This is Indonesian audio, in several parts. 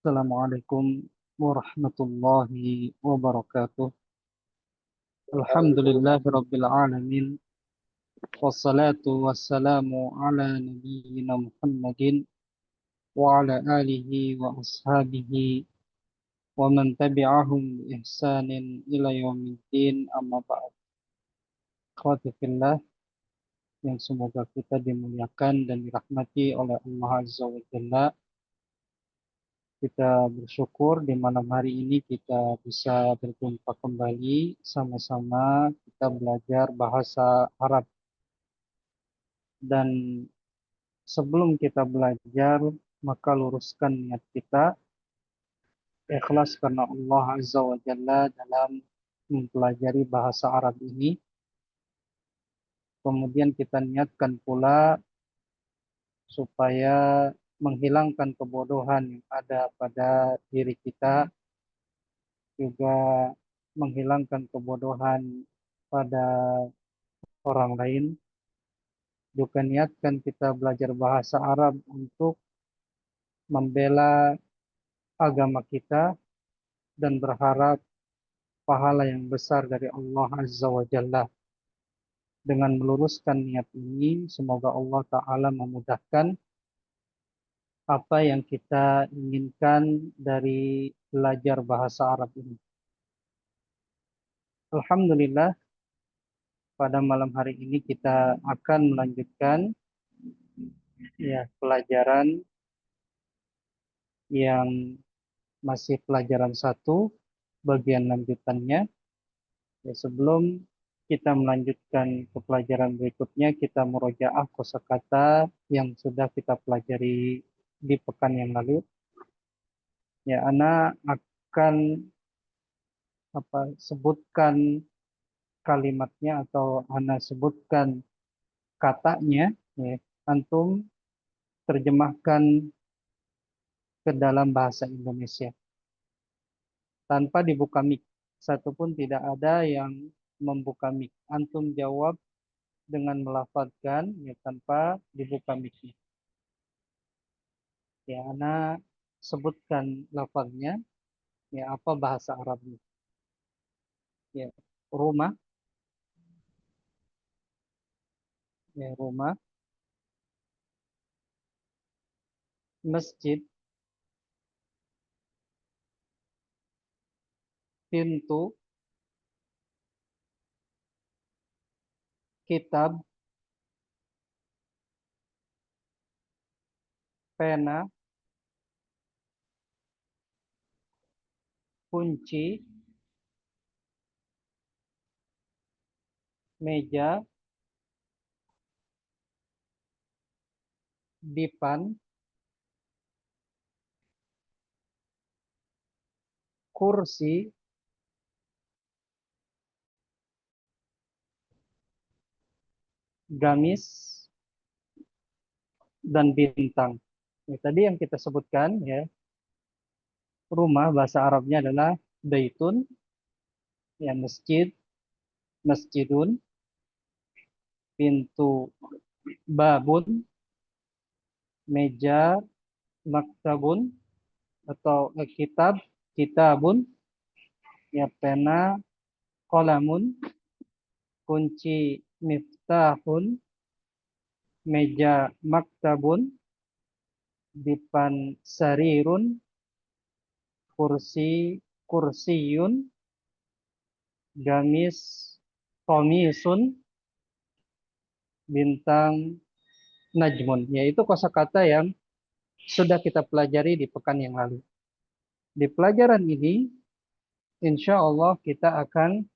Assalamualaikum warahmatullahi wabarakatuh. Alhamdulillahirabbil alamin. Wassalatu wassalamu ala nabiyyina Muhammadin wa ala alihi wa ashabihi wa man tabi'ahum bi ihsanin ila yaumiddin amma ba'd. Akhwati fillah yang semoga kita dimuliakan dan dirahmati oleh Allah Azza wa Jalla. Kita bersyukur di malam hari ini kita bisa berjumpa kembali sama-sama kita belajar bahasa Arab. Dan sebelum kita belajar, maka luruskan niat kita, ikhlas karena Allah Azza wa Jalla dalam mempelajari bahasa Arab ini. Kemudian kita niatkan pula supaya menghilangkan kebodohan yang ada pada diri kita, juga menghilangkan kebodohan pada orang lain. Juga niatkan kita belajar bahasa Arab untuk membela agama kita dan berharap pahala yang besar dari Allah Azza wa Jalla. Dengan meluruskan niat ini, semoga Allah Ta'ala memudahkan apa yang kita inginkan dari belajar bahasa Arab ini. Alhamdulillah, pada malam hari ini kita akan melanjutkan pelajaran yang masih pelajaran satu, bagian lanjutannya. Sebelum kita melanjutkan ke pelajaran berikutnya, kita murojaah kosakata yang sudah kita pelajari di pekan yang lalu. Ana akan sebutkan kalimatnya atau Ana sebutkan katanya. Antum terjemahkan ke dalam bahasa Indonesia tanpa dibuka mic. Satupun tidak ada yang membuka mic. Antum jawab dengan melafadzkan tanpa dibuka mic. Ana sebutkan lafadznya, apa bahasa Arabnya. Rumah, rumah, masjid, pintu, kitab, pena, kunci, meja, dipan, kursi, gamis, dan bintang. Tadi yang kita sebutkan, rumah bahasa Arabnya adalah baitun, masjid, masjidun, pintu, babun, meja, maktabun, atau kitab, kitabun, pena, kolamun, kunci, miftahun, meja, maktabun, dipan, sarirun, kursi, kursiyun, gamis, komisun, bintang, najmun. Yaitu kosakata yang sudah kita pelajari di pekan yang lalu. Di pelajaran ini, insya Allah kita akan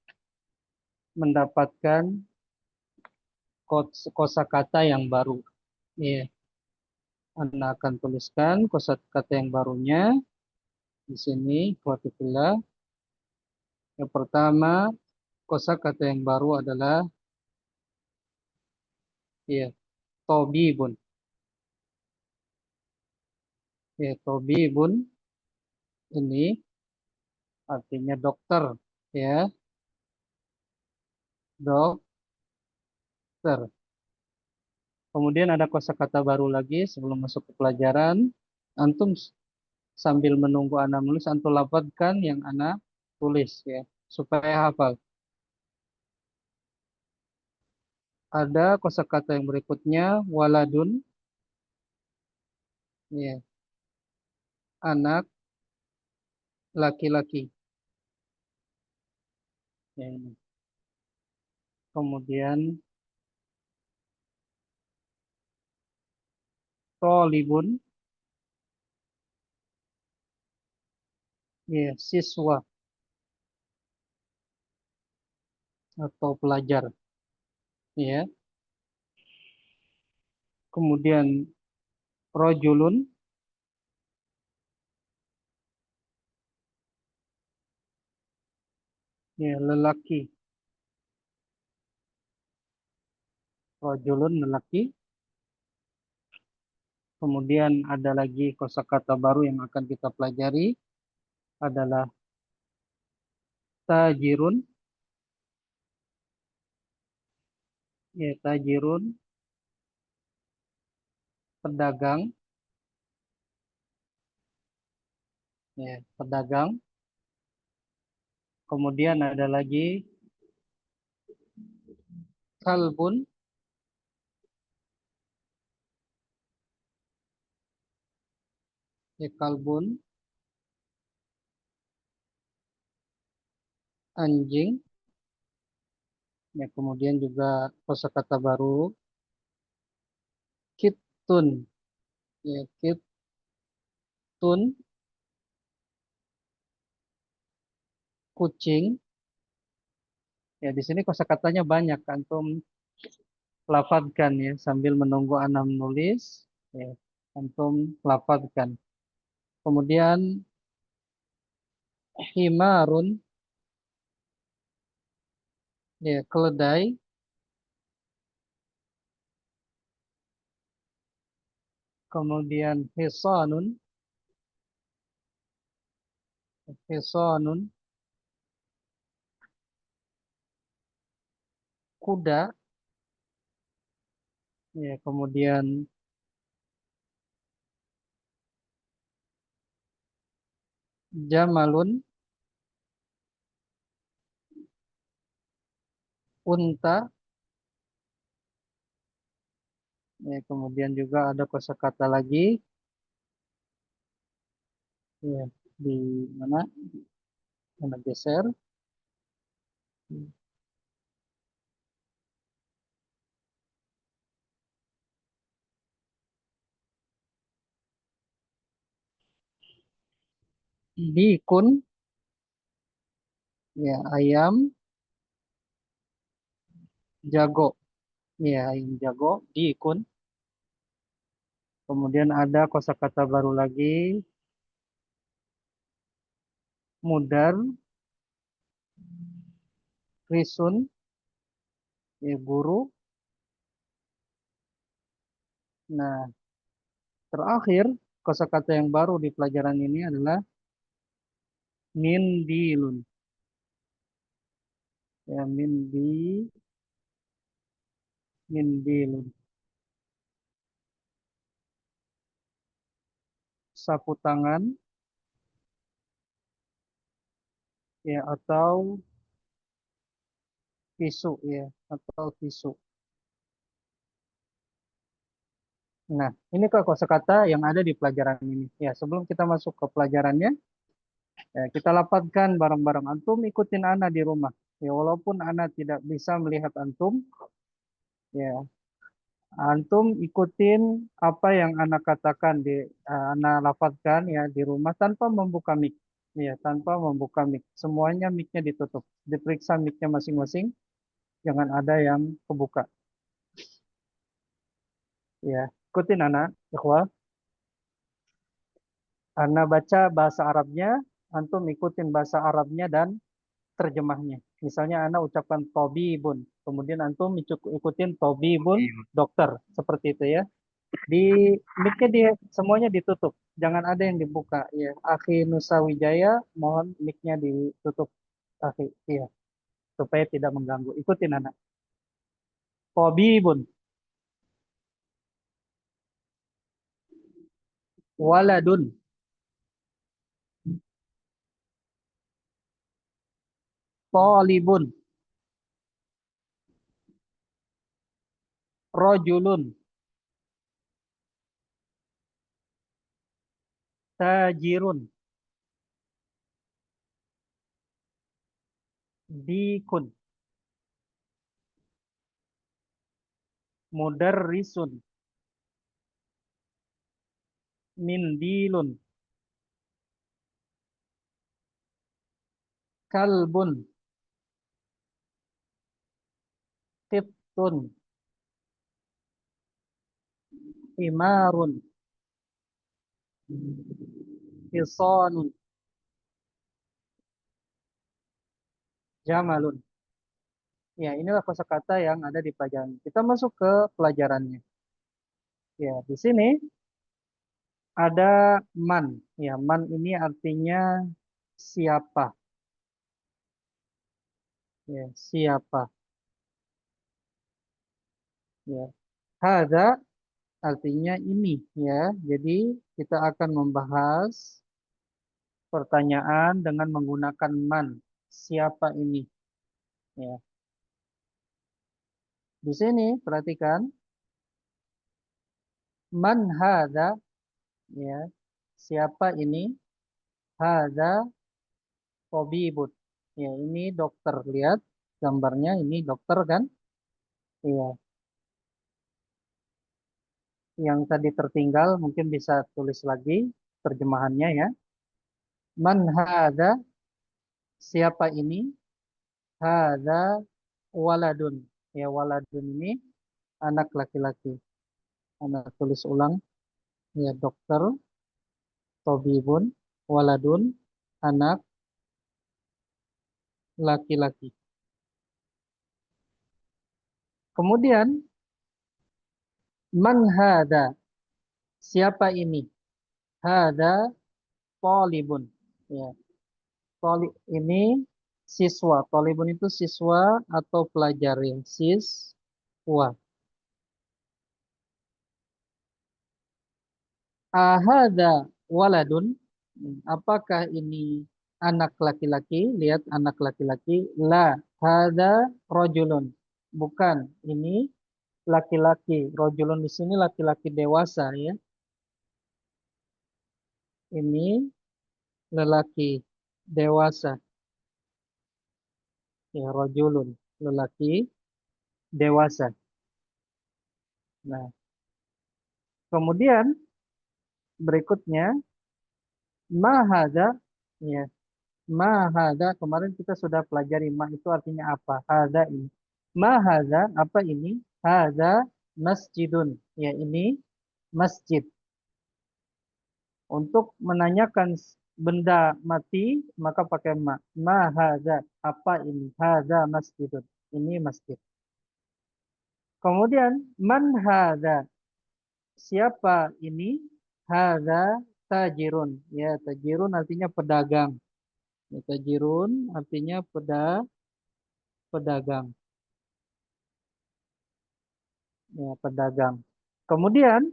mendapatkan kosakata yang baru. Anda akan tuliskan kosakata yang barunya di sini. Yang pertama, kosakata yang baru adalah tobibun. Tobibun ini artinya dokter, dokter. Kemudian ada kosakata baru lagi sebelum masuk ke pelajaran. Antum Sambil menunggu Anda menulis, antum lafadzkan yang Anda tulis ya, supaya hafal. Ada kosakata yang berikutnya, waladun, ya, anak laki-laki. Ya, ini. Kemudian tolibun, ya, siswa atau pelajar. Ya. Kemudian rojulun, ya, lelaki. Rojulun, lelaki. Kemudian ada lagi kosakata baru yang akan kita pelajari adalah tajirun, ya, tajirun, pedagang, ya, pedagang. Kemudian ada lagi kalbun, ya, kalbun, anjing. Ya, kemudian juga kosakata baru kitun, ya, kitun, kucing. Ya, di sini kosakatanya banyak, antum lafadzkan ya sambil menunggu ana menulis. Ya, antum lafadzkan. Kemudian himarun, ya, keledai. Kemudian hisanun, kuda. Ya, kemudian jamalun, unta. Ya, kemudian juga ada kosakata lagi, ya, di mana? Mana geser? Dikun, ya, ayam jago. Ya, ayam jago, dikun. Kemudian ada kosakata baru lagi, mudar, risun, ya, guru. Nah, terakhir kosakata yang baru di pelajaran ini adalah mindilun. Ya, mindilun. Sapu tangan, ya, atau tisu, ya, atau tisu. Nah, ini kosakata yang ada di pelajaran ini. Ya, sebelum kita masuk ke pelajarannya, ya, kita lapatkan bareng-bareng. Antum ikutin Ana di rumah. Ya, walaupun Ana tidak bisa melihat antum, ya, antum ikutin apa yang Ana katakan Ana lapatkan ya di rumah tanpa membuka mic. Ya, tanpa membuka mic. Semuanya micnya ditutup. Diperiksa micnya masing-masing, jangan ada yang kebuka. Ya, ikutin Ana, ikhwah. Ana baca bahasa Arabnya, antum ikutin bahasa Arabnya dan terjemahnya. Misalnya Anda ucapkan tobibun, kemudian antum ikutin tobibun, dokter, seperti itu ya. Di mic-nya semuanya ditutup, jangan ada yang dibuka ya. Akhi Nusa Wijaya, mohon mic-nya ditutup, akhi, iya, supaya tidak mengganggu. Ikutin anak. Tobibun, waladun, talibun, rajulun, tajirun, dikun, mudarrisun, mindilun, kalbun, qittun, himarun, hisanun, jamalun. Ya, inilah kosakata yang ada di pelajaran. Kita masuk ke pelajarannya. Ya, di sini ada man. Ya, man ini artinya siapa. Ya, siapa. Ya, hada artinya ini. Ya, jadi kita akan membahas pertanyaan dengan menggunakan man. Siapa ini? Ya, di sini perhatikan man hada. Ya, siapa ini? Hada tabibun. Ya, ini dokter. Lihat gambarnya, ini dokter kan? Iya, yang tadi tertinggal mungkin bisa tulis lagi terjemahannya ya. Man hada, siapa ini? Hada waladun. Ya, waladun ini anak laki-laki. Anak tulis ulang. Ya, dokter, tabibun, waladun, anak laki-laki. Kemudian man hada, siapa ini? Hada talibun. Ya, talib ini siswa. Talibun itu siswa atau pelajar ya. Siswa. Ahada waladun. Apakah ini anak laki-laki? Lihat anak laki-laki. La. Hada rojulun. Bukan. Ini laki-laki. Rojulun di sini laki-laki dewasa ya. Ini lelaki dewasa. Ya, rojulun. Lelaki dewasa. Nah, kemudian berikutnya mahada. Ya, mahada kemarin kita sudah pelajari ma itu artinya apa? Hada ini. Mahada apa ini? Hada masjidun. Ya, ini masjid. Untuk menanyakan benda mati maka pakai ma. Mahada apa ini? Hada masjidun. Ini masjid. Kemudian man hada, siapa ini? Hada tajirun. Ya, tajirun artinya pedagang. Ya, tajirun artinya pedagang. Ya, pedagang. Kemudian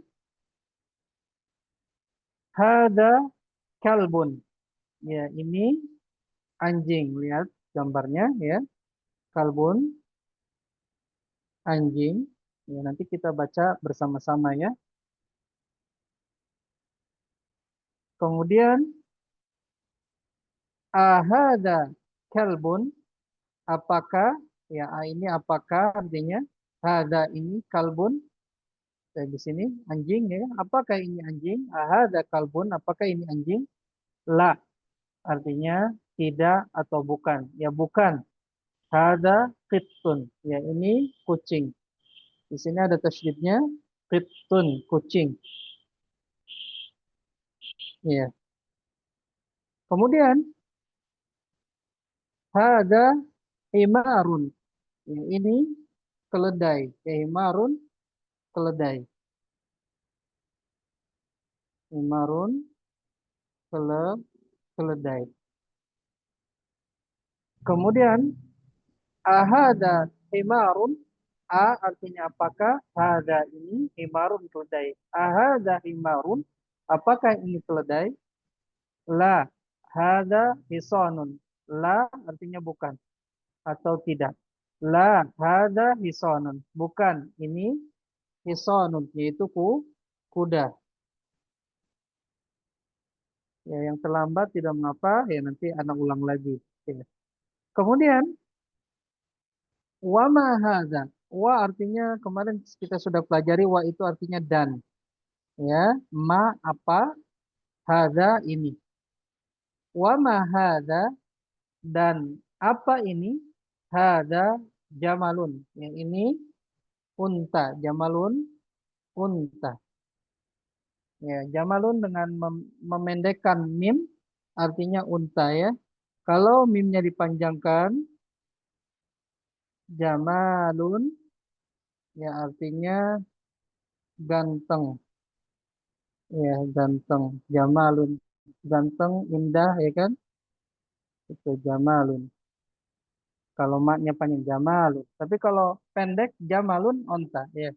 hada kalbun. Ya, ini anjing. Lihat gambarnya ya. Kalbun, anjing. Ya, nanti kita baca bersama-sama ya. Kemudian ahada kalbun, apakah? Ya, ini apakah artinya? Hada ini kalbun. Di sini anjing ya. Apakah ini anjing? Ahada kalbun, apakah ini anjing? La, artinya tidak atau bukan. Ya, bukan. Hada qittun. Ya, ini kucing. Di sini ada tasydidnya. Qittun, kucing. Ya. Kemudian hada himarun. Ya, ini keledai. Ya, himarun, keledai. Himarun, keledai. Kemudian ahada himarun. A artinya apakah? Hada ini himarun, keledai. Ahada himarun. Apakah ini keledai? La. Hada hisanun. La artinya bukan. atau tidak. La hada hisonun. Bukan, ini hisonun, yaitu kuda. Ya, yang terlambat tidak mengapa, ya nanti anak ulang lagi. Ya. Kemudian, wa ma hadza. Wa artinya kemarin kita sudah pelajari wa itu artinya dan. Ya, ma apa, hadza ini. Wa ma hadza dan apa ini? Hadza jamalun. Yang ini unta, jamalun unta. Ya, jamalun dengan memendekkan mim artinya unta ya. Kalau mimnya dipanjangkan jamalun ya artinya ganteng. Ya, ganteng. Jamalun. Ganteng, indah ya kan? Itu jamalun. Kalau maknya panjang jamalun. Tapi kalau pendek jamalun onta ya.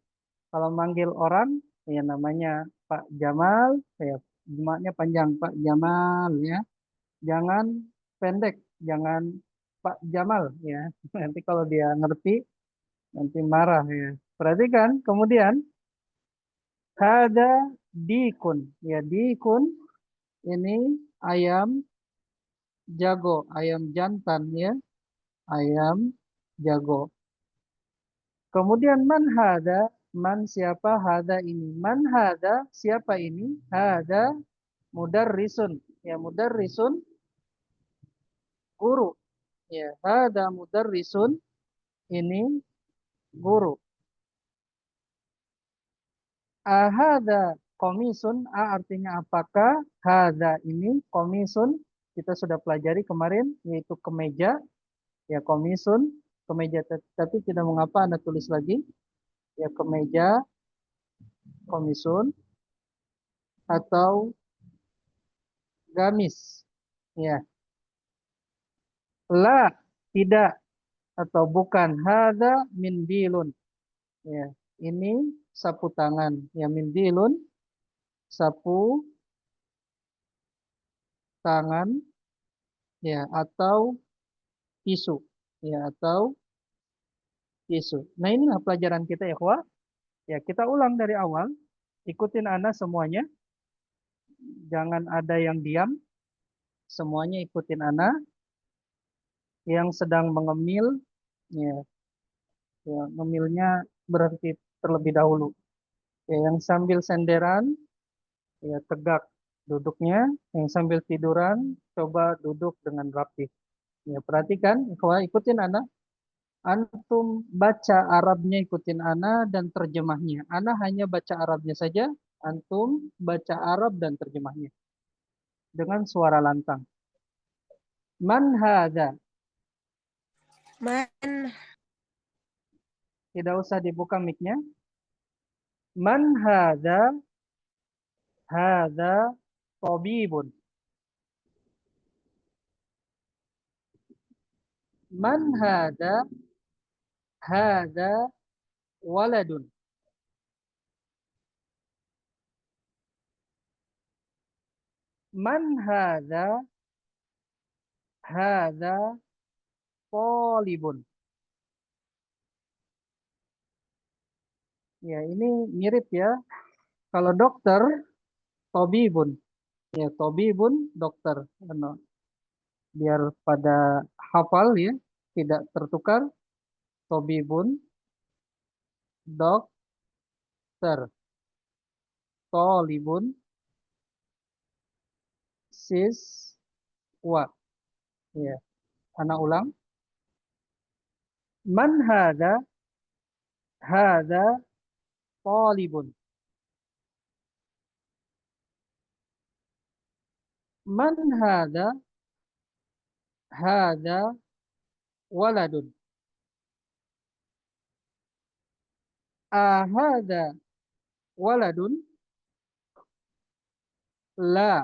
Kalau manggil orang ya namanya Pak Jamal ya maknya panjang Pak Jamal ya. Jangan pendek, jangan Pak Jamal ya. Nanti kalau dia ngerti nanti marah ya. Perhatikan kemudian ada dikun ya dikun ini ayam jago, ayam jantan ya, ayam jago. Kemudian man hada, man siapa hada ini? Man hada siapa ini? Hada mudarrisun. Ya mudarrisun guru. Ya hada mudarrisun ini guru. Ahada komisun, a artinya apakah? Hada ini komisun kita sudah pelajari kemarin yaitu kemeja. Ya komisun kemeja tapi tidak mengapa Anda tulis lagi ya kemeja komisun atau gamis ya la tidak atau bukan hada mindilun ya ini sapu tangan ya mindilun sapu tangan ya atau tisu ya atau tisu. Nah inilah pelajaran kita ya Wah. Ya kita ulang dari awal, ikutin Ana semuanya, jangan ada yang diam, semuanya ikutin Ana. Yang sedang mengemil ya, ya ngemilnya berhenti terlebih dahulu. Ya, yang sambil senderan ya tegak duduknya, yang sambil tiduran coba duduk dengan rapi. Ya perhatikan, ikhwah ikutin Ana. Antum baca Arabnya ikutin Ana dan terjemahnya. Ana hanya baca Arabnya saja, antum baca Arab dan terjemahnya dengan suara lantang. Man hadza. Man Tidak usah dibuka mic-nya. Man hadza, hadza tabibun. Man hadza, hadza waladun. Man hadza, hadza talibun. Ya, ini mirip ya. Kalau dokter, tabibun. Ya, tabibun dokter. Ano, biar pada hafal ya, tidak tertukar. Tabibun dokter. Talibun siswa. Ya, anak ulang. Man hadza, hadza talibun. Man hadza, hadza waladun. Ahadza waladun? La,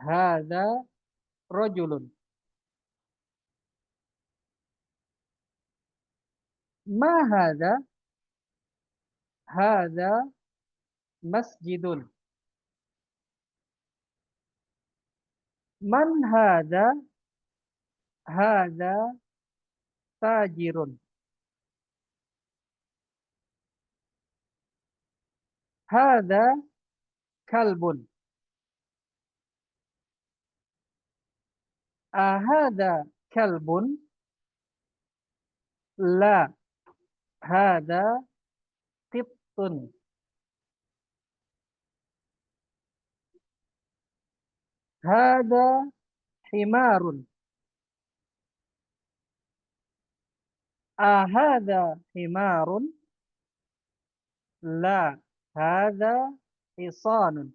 hadza rajulun. Ma hadza? Hadza masjidun. Man hadza? Hadza tajirun. Hada kalbun. Ahada kalbun? La. Hada qibtun. Hada himarun. Ahada himarun? La. Hada hisanun.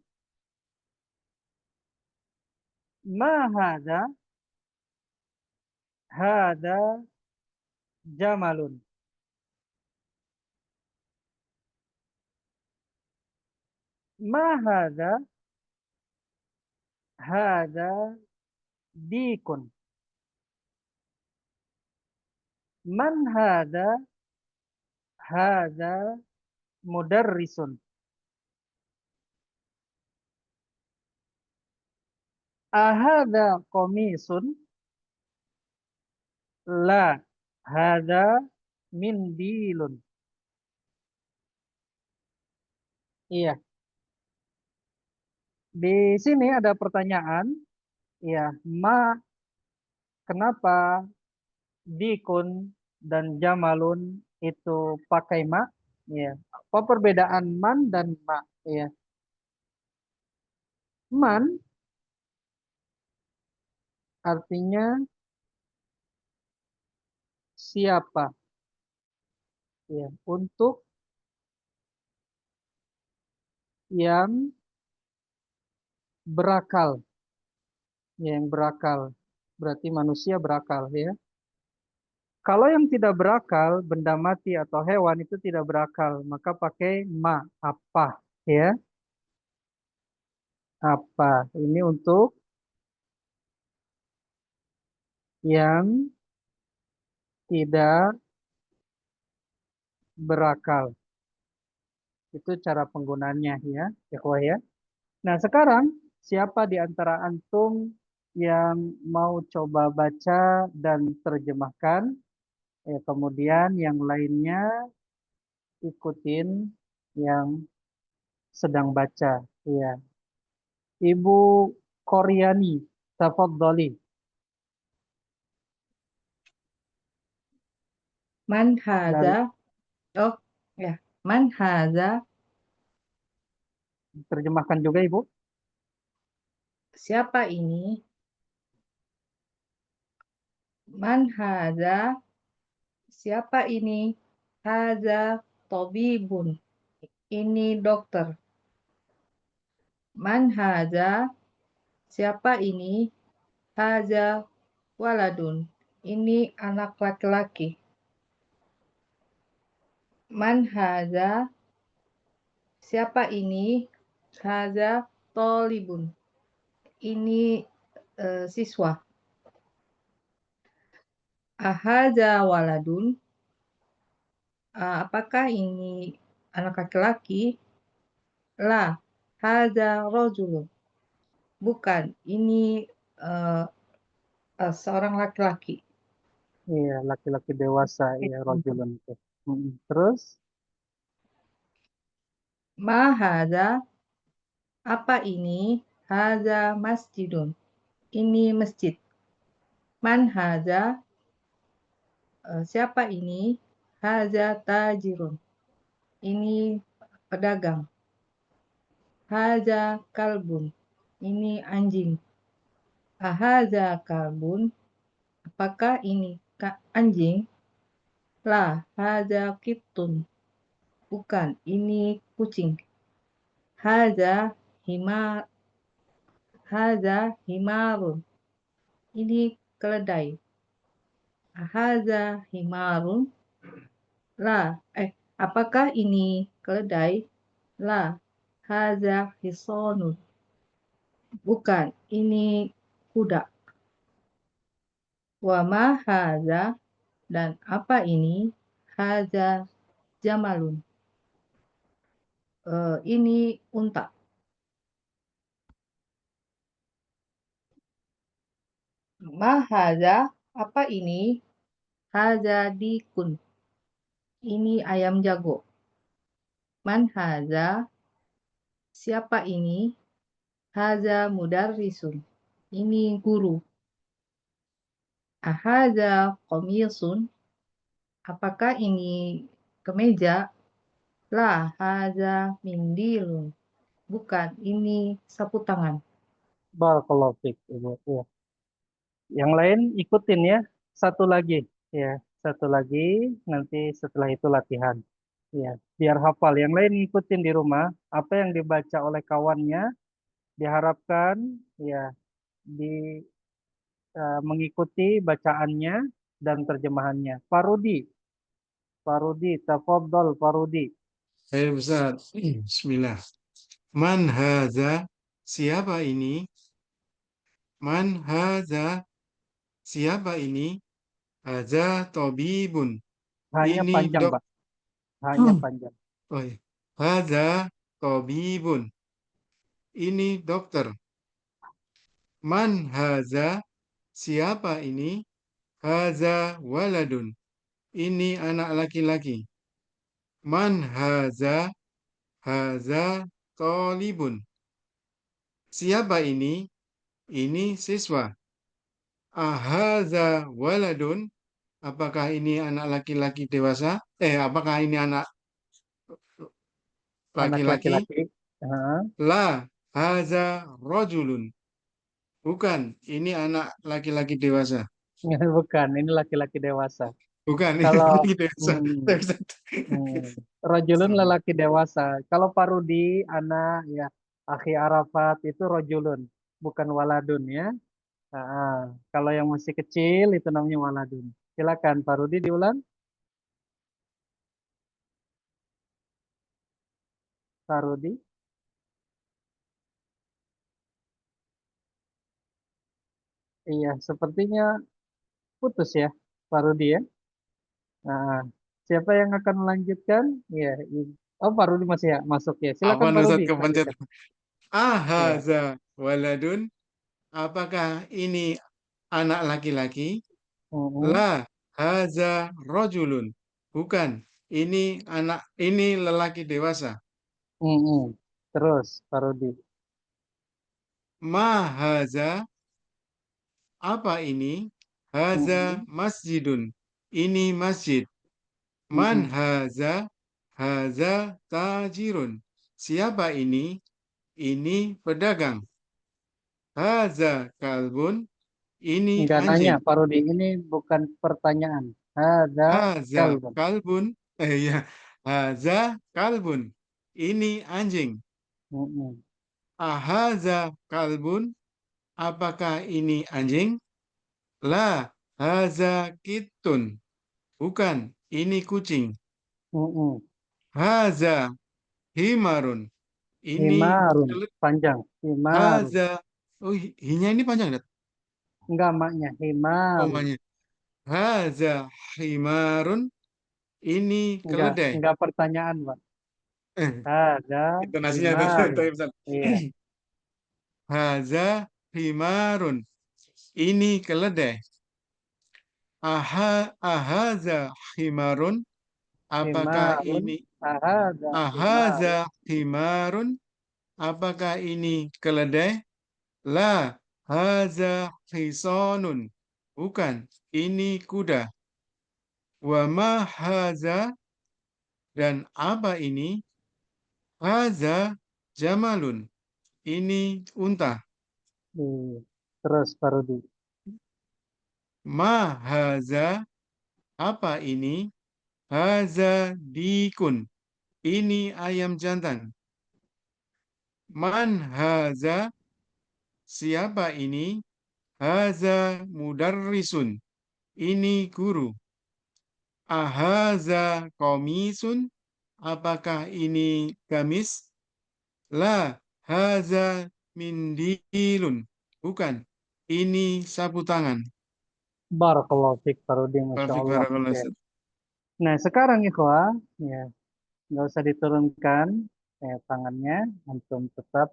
Ma hada? Hada jamalun. Ma hada? Hada dikun. Man hada? Hada mudarrisun. Ahada komisun? La. Hada mindilun. Iya, di sini ada pertanyaan. Ya, kenapa dikun dan jamalun itu pakai ma? Ya, apa perbedaan man dan ma? Ya, man artinya siapa? Ya, untuk yang berakal. Ya, yang berakal. Berarti manusia berakal ya. Kalau yang tidak berakal, benda mati atau hewan itu tidak berakal, maka pakai ma, apa, ya, apa. Ini untuk yang tidak berakal. Itu cara penggunaannya ya, ikhwah ya. Nah, sekarang siapa di antara antum yang mau coba baca dan terjemahkan? Ya, kemudian yang lainnya ikutin yang sedang baca. Ya, Ibu Koryani, tafadhali. Man Dari hadza? Oh, ya. Man hadza? terjemahkan juga Ibu. Siapa ini? Man hadza? Siapa ini? Hadza tabibun. Ini dokter. Man hadza? Siapa ini? Hadza waladun. Ini anak laki-laki. Man hadza? Siapa ini? Hadza tolibun. Ini siswa. Ahadza waladun. Apakah ini anak laki-laki? La, hadza rajulun. Bukan, ini eh, seorang laki-laki. Iya, laki-laki dewasa ya, rajulun itu. Terus Ma hadza? Apa ini? Hadza masjidun. Ini masjid. Man hadza? Siapa ini? Hadza tajirun. Ini pedagang. Hadza kalbun. Ini anjing. Ahadza kalbun. Apakah ini anjing? La, hadza kittun. Bukan, ini kucing. Hadza himar. Hadza himarun. Ini keledai. Hadza himarun. La, apakah ini keledai? La, hadza hisonun. Bukan, ini kuda. Wa ma hadza? Dan apa ini? Hadza jamalun. Ini unta. Ma hadza? Apa ini? Haza dikun. Ini ayam jago. Man haza? Siapa ini? Haza mudarrisun. Ini guru. Ahaza qamisun? Apakah ini kemeja? La haza mindilun. Bukan, ini sapu tangan. Barakallahu fiik, Ibu. Ya. Yang lain ikutin ya. Satu lagi. Ya, satu lagi. Nanti setelah itu latihan. Ya, biar hafal. Yang lain ikutin di rumah. Apa yang dibaca oleh kawannya diharapkan ya di mengikuti bacaannya dan terjemahannya. Farudi, Farudi, tafadhol Farudi. Saya besar. Bismillah. Man haza? Siapa ini? Man haza? Siapa ini? Haza tabibun. Hanya Ini panjang, dok. Pak. Hanya panjang. Oh, iya. Haza tabibun. Ini dokter. Man haza? Siapa ini? Haza waladun. Ini anak laki-laki. Man haza? Haza talibun. Siapa ini? Ini siswa. Ahaza waladun. Apakah ini anak laki-laki dewasa? Apakah ini anak Anak laki-laki? laki-laki. Hah? La, haza rojulun. Bukan, ini anak laki-laki dewasa. Bukan, ini laki-laki dewasa. Bukan, ini Kalau laki dewasa. hmm, rojulun Salah. lelaki dewasa. Kalau Farudi anak ya akhi Arafat itu rojulun, bukan waladun ya. Kalau yang masih kecil itu namanya waladun. Silakan Farudi diulang. Farudi. Iya, sepertinya putus ya Farudi ya. Nah, siapa yang akan melanjutkan? Iya, oh Farudi masih ya masuk ya. Apa Silakan Ustaz Farudi kepencet? lanjutkan. Iya. Ahaza waladun. Apakah ini anak laki-laki? Mm-mm. La, haza rojulun. Bukan, ini lelaki dewasa. Mm-mm. Terus Farudi. Ma haza, apa ini? Haza Mm-mm. masjidun. Ini masjid. Man Mm-mm. haza? Haza tajirun. Siapa ini? Ini pedagang. Haza kalbun. Ini Enggak nanya anjing. Farudi, ini bukan pertanyaan. Ada Haza kalbun. kalbun. Ya. Haza kalbun. Ini anjing. Mm-mm. Ahaza kalbun. Apakah ini anjing? La, haza kitun. Bukan, ini kucing. Mm-mm. Haza himarun. Ini Himarun, keledai. panjang. Himarun. Haza. Oh, hinya ini panjang, Dat. Enggak maknya, Oh, himarun. maknya. Haza himarun. Ini keledai. Enggak pertanyaan, Pak. Eh, Ada itu nasinya, Dat. himarun. Tapi pesan. Iya. Haza himarun. Ini keledai. Ahaza himarun. Apakah Himarun. ini Ada ahaza himarun. himarun? Apakah ini keledai? La, haza hisonun. Bukan, ini kuda. Wa ma haza, dan apa ini? Haza jamalun. Ini unta. Iya. Terus Farudi. Ma haza, apa ini? Haza dikun. Ini ayam jantan. Man haza, siapa ini? Haza mudarrisun. Ini guru. Ahaza komisun? Apakah ini gamis? La, haza mindilun. Bukan, ini sapu tangan. Barakallahu fiik Farudi, Masya Perfect, Allah. barakallah, Ya. Ustaz. Nah, sekarang ikhwah, ya, nggak usah diturunkan tangannya, antum tetap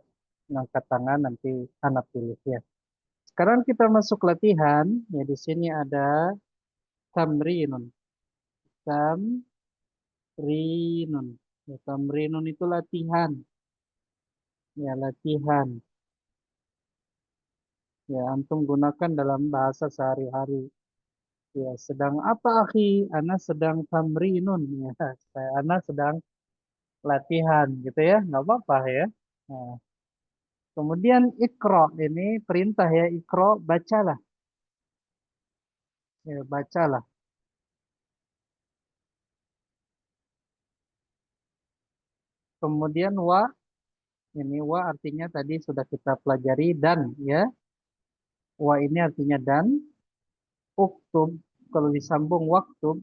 mengangkat tangan nanti anak pilih ya. Sekarang kita masuk latihan. Ya di sini ada tamrinun. Tamrinun. Ya, tamrinun itu latihan. Ya, latihan. Ya, antum gunakan dalam bahasa sehari-hari. Ya, sedang apa akhi? Ana sedang tamrinun. Ya, ana sedang latihan gitu ya. Nggak apa-apa ya. Nah, kemudian ikro ini perintah ya. Ikro, bacalah. Ya, bacalah. Kemudian wa, ini wa artinya tadi sudah kita pelajari dan ya. Wa ini artinya dan. Uktub, kalau disambung waktu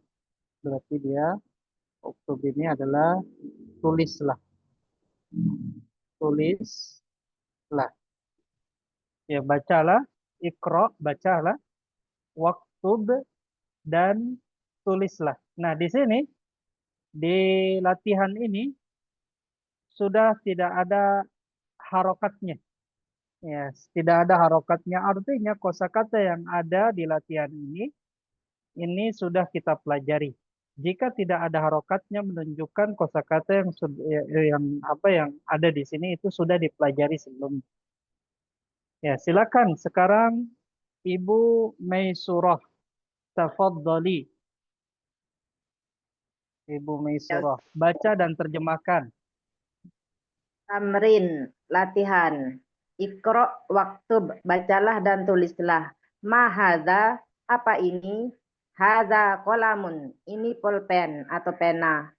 berarti dia uktub ini adalah tulislah. Tulislah. Ya, bacalah. Ikro, bacalah. Waktub dan tulislah. Nah, di sini di latihan ini sudah tidak ada harokatnya. Ya, tidak ada harokatnya. Artinya kosakata yang ada di latihan ini sudah kita pelajari. Jika tidak ada harokatnya menunjukkan kosakata yang ada di sini itu sudah dipelajari sebelumnya. Ya, silakan sekarang Ibu Maisurah, tafadhali. Ibu Maisurah, baca dan terjemahkan. Tamrin, latihan. Ikro, waktu, bacalah dan tulislah. Ma hadza, apa ini? Hadza kolamun, ini pulpen atau pena.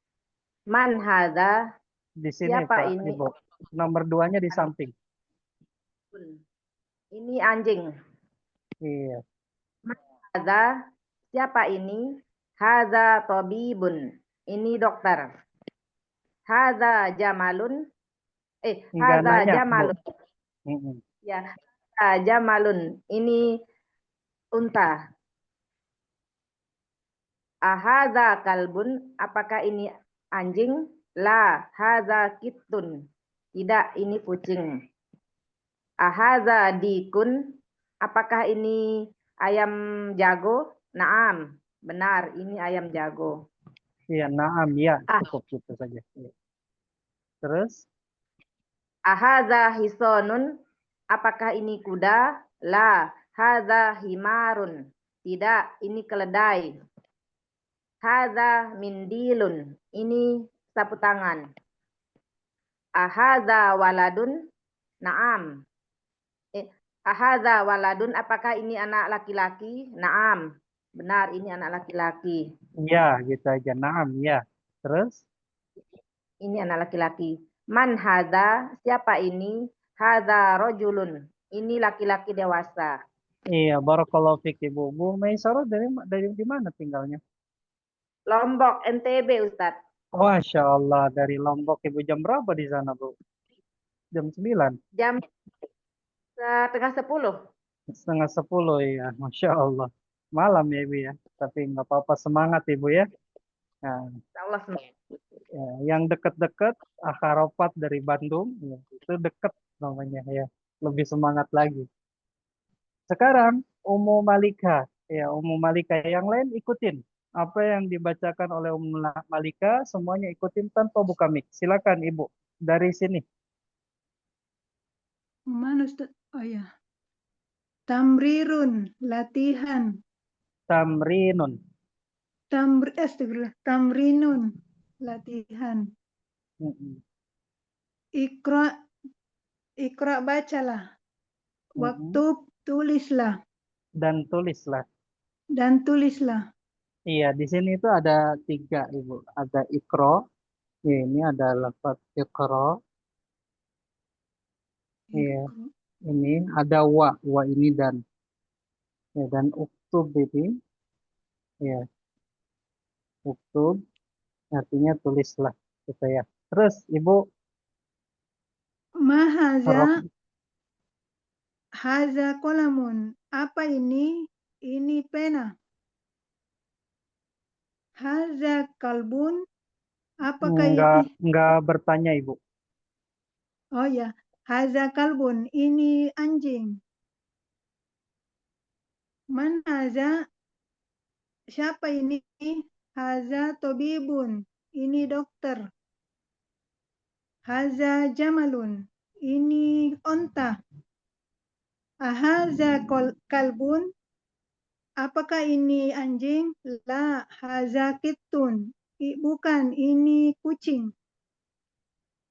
Man hadza, Di sini siapa Pak, ini? Ibu. Nomor 2-nya di samping. Ini anjing. Iya. Man hadza, siapa ini? Hadza tabibun, ini dokter. Hadza jamalun, Enggak hadza nanya, Bu. jamalun. Mm-mm. Ya, jamalun, ini unta. Ahadza kalbun, apakah ini anjing? La, hadza kittun. Tidak, ini kucing. Ahadza dikun, apakah ini ayam jago? Naam, benar, ini ayam jago. Iya, naam, ya. Cukup gitu saja. Iya. Terus? Ahadza hisonun, apakah ini kuda? La, hadza himarun. Tidak, ini keledai. Hadza mindilun, ini sapu tangan. Ahadza waladun? Naam. Ahadza waladun, apakah ini anak laki-laki? Naam. Benar, ini anak laki-laki. Ya, gitu aja. Naam, ya. Terus? Ini anak laki-laki. Man hadza, siapa ini? Hadza rojulun, ini laki-laki dewasa. Iya, barakallahu fik Ibu. Bu Maisarah dari di mana tinggalnya? Lombok, NTB, Ustadz. Masya Allah, dari Lombok. Ibu jam berapa di sana, Bu? Jam 9? Jam 9:30. Setengah 10, ya. Masya Allah. Malam ya, Ibu ya. Tapi nggak apa-apa, semangat Ibu ya. Nah, Allah. ya, yang dekat-dekat, Akharopat dari Bandung, ya, itu dekat namanya ya. Lebih semangat lagi. Sekarang, Ummu Malika. Ya, Ummu Malika. Yang lain ikutin. Apa yang dibacakan oleh Ummu Malika, semuanya ikutin tanpa buka mic. Silakan Ibu. Dari sini. Mana Ustaz? Oh ya. Tamrirun, latihan. Tamrinun. Astagfirullah. Tamrinun, latihan. Mm-mm. Ikra, ikra bacalah. Waktu tulislah. Dan tulislah. Dan tulislah. Iya, di sini itu ada 3, Ibu. Ada ikro. Ya, ini ada lafaz ikro. Iya, ini ada wa. Wa ini dan. Ya, dan uktub ini. Ya, uktub. Artinya tulislah. Gitu ya. Terus, Ibu. Mahaza, Rok. haza kolamun. Apa ini? Ini pena. Haza kalbun. Apakah Enggak bertanya, Ibu. Oh ya, haza kalbun. Ini anjing. Man haza? siapa ini? Haza tobibun. Ini dokter. Haza jamalun. Ini onta. Ahaza kalbun. Apakah ini anjing? La, haza kitun. Bukan, ini kucing.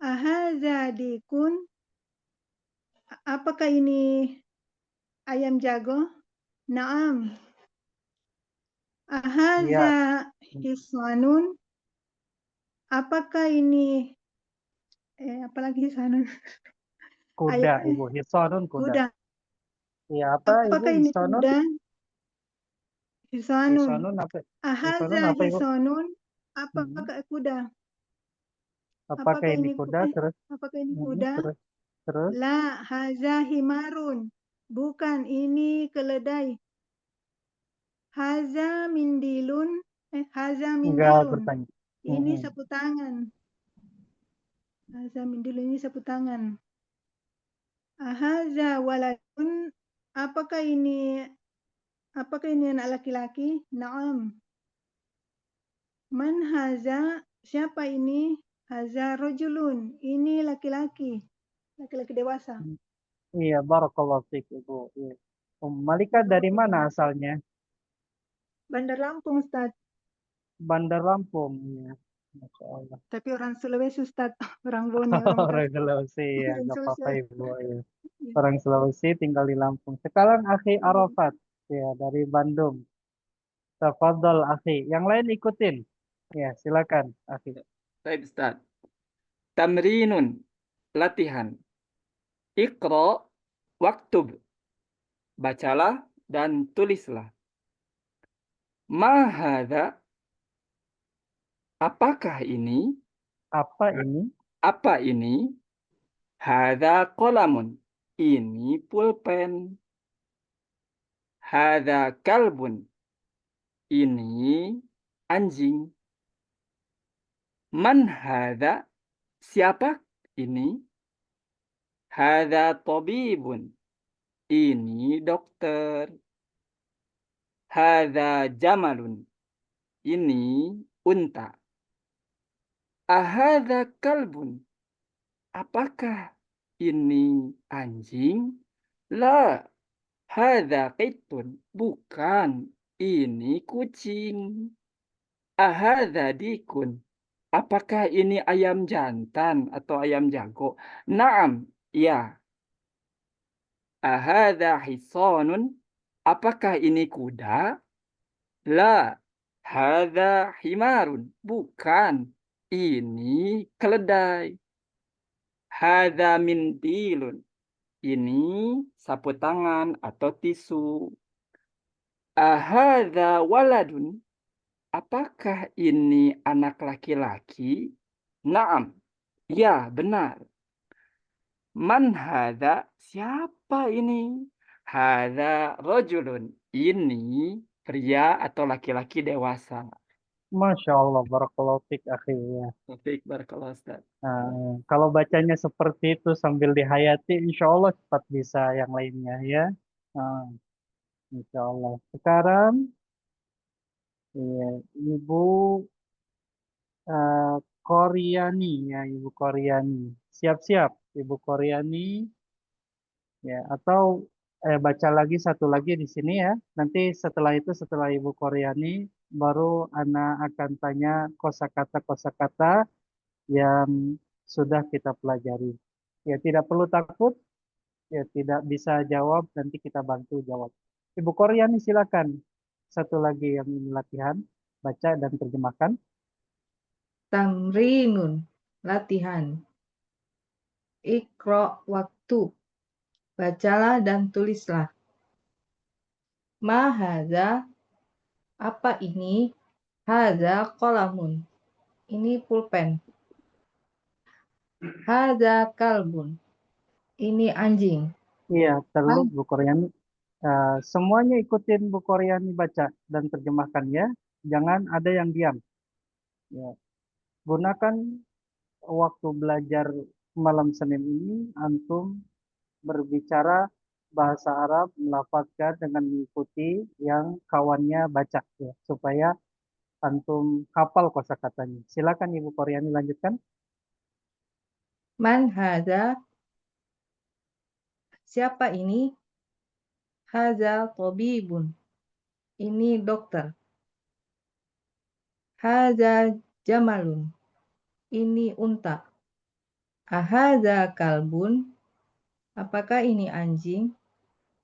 Ahaza dikun. Apakah ini ayam jago? Naam. Ya, Ahaza hiswanun. Apakah ini apalagi hisanun? kuda Ibu. Hisonun kuda. Kuda. Iya, apa Ibu? Apakah ini Hisonun? kuda? Hisanun. Hisonun apa? Hisonun Ahaza apa Ibu? hisonun. Hmm. Apakah kuda? Apakah Apakah ini ini kuda? Terus, apakah ini kuda? terus. La, haza himarun. Bukan, ini keledai. Haza mindilun. Haza Enggak mindilun. bertanya. Ini sapu tangan. Haza mindilun, ini sapu tangan. Ahaza waladun. Apakah ini anak laki-laki? Naam. Man haza? Siapa ini? Haza rojulun. Ini laki-laki. Laki-laki dewasa. Iya, barakallahu fiik Ibu. Iya. Malika dari mana asalnya? Bandar Lampung, Ustaz. Bandar Lampung. Iya. Masya Allah. Tapi orang Sulawesi, Ustaz. Orang Bone, orang Orang Bekasi. Sulawesi ya, Orang nggak apa-apa Sulawesi. Ibu. Iya. Iya. Orang Sulawesi tinggal di Lampung. Sekarang Akhi Arafat ya dari Bandung. Tafadhol Akhi. Yang lain ikutin. Ya, silakan Akhi. Baik, Ustaz. Tamrinun, latihan. Iqra, waktub. Bacalah dan tulislah. Ma hadza, apakah ini? Apa ini? Apa ini? Hadza qalamun. Ini pulpen. Hadza kalbun. Ini anjing. Man hadza? Siapa ini? Hadza tabibun. Ini dokter. Hadza jamalun. Ini unta. Ahadza kalbun. Apakah ini anjing? La, hadza qittun. Bukan, ini kucing. Ahadza dikun. Apakah ini ayam jantan atau ayam jago? Naam, ya. Ahadza hisanun. Apakah ini kuda? La, hadza himarun. Bukan, ini keledai. Hadza mindilun. Ini sapu tangan atau tisu. Ahadza waladun. Apakah ini anak laki-laki? Naam. Ya, benar. Man hadza? Siapa ini? Hadza rajulun. Ini pria atau laki-laki dewasa. Masya Allah, barakallahu fiik Akhi. Ya. Baik, barakallahu Ustaz. Nah, kalau bacanya seperti itu sambil dihayati, insya Allah cepat bisa yang lainnya ya. Nah, insya Allah. Sekarang, ya, Ibu Koryani ya, Ibu Koryani. Siap-siap, Ibu Koryani. Ya, atau baca lagi satu lagi di sini ya. Nanti setelah itu, setelah Ibu Koryani, baru Ana akan tanya kosakata-kosakata yang sudah kita pelajari. Ya, tidak perlu takut. Ya, tidak bisa jawab, nanti kita bantu jawab. Ibu Koryani silakan. Satu lagi yang ini latihan, baca dan terjemahkan. Tamrinun, latihan. Iqra, waktu. Bacalah dan tulislah. Ma hadza, apa ini? Hadza qalamun. Ini pulpen. Hadza kalbun. Ini anjing. Iya, terlalu Bu Koryani. Semuanya ikutin Bu Koryani baca dan terjemahkan ya. Jangan ada yang diam. Ya. Gunakan waktu belajar malam Senin ini antum berbicara bahasa Arab melafazkan dengan mengikuti yang kawannya baca ya, supaya antum hafal kosakatanya. Silakan Ibu Koryani lanjutkan. Man hadza? Siapa ini? Hadza tabibun. Ini dokter. Hadza jamalun. Ini unta. Ahadza kalbun? Apakah ini anjing?